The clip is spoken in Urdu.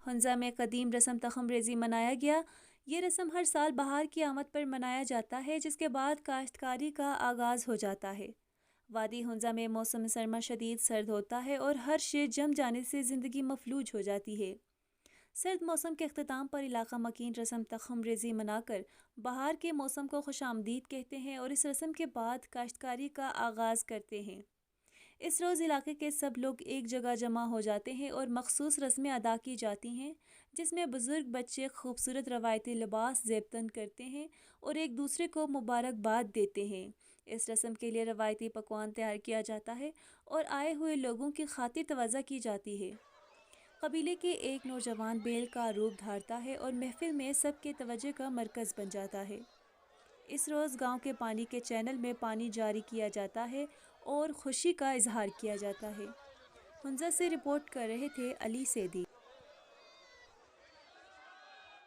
ہنزا میں قدیم رسم تخم ریزی منایا گیا۔ یہ رسم ہر سال بہار کی آمد پر منایا جاتا ہے، جس کے بعد کاشتکاری کا آغاز ہو جاتا ہے۔ وادی ہنزا میں موسم سرما شدید سرد ہوتا ہے اور ہر شے جم جانے سے زندگی مفلوج ہو جاتی ہے۔ سرد موسم کے اختتام پر علاقہ مکین رسم تخم ریزی منا کر بہار کے موسم کو خوش آمدید کہتے ہیں اور اس رسم کے بعد کاشتکاری کا آغاز کرتے ہیں۔ اس روز علاقے کے سب لوگ ایک جگہ جمع ہو جاتے ہیں اور مخصوص رسمیں ادا کی جاتی ہیں، جس میں بزرگ بچے خوبصورت روایتی لباس زیب تن کرتے ہیں اور ایک دوسرے کو مبارکباد دیتے ہیں۔ اس رسم کے لیے روایتی پکوان تیار کیا جاتا ہے اور آئے ہوئے لوگوں کی خاطر توازہ کی جاتی ہے۔ قبیلے کے ایک نوجوان بیل کا روپ دھارتا ہے اور محفل میں سب کے توجہ کا مرکز بن جاتا ہے۔ اس روز گاؤں کے پانی کے چینل میں پانی جاری کیا جاتا ہے اور خوشی کا اظہار کیا جاتا ہے۔ ہنزا سے رپورٹ کر رہے تھے علی سیدی۔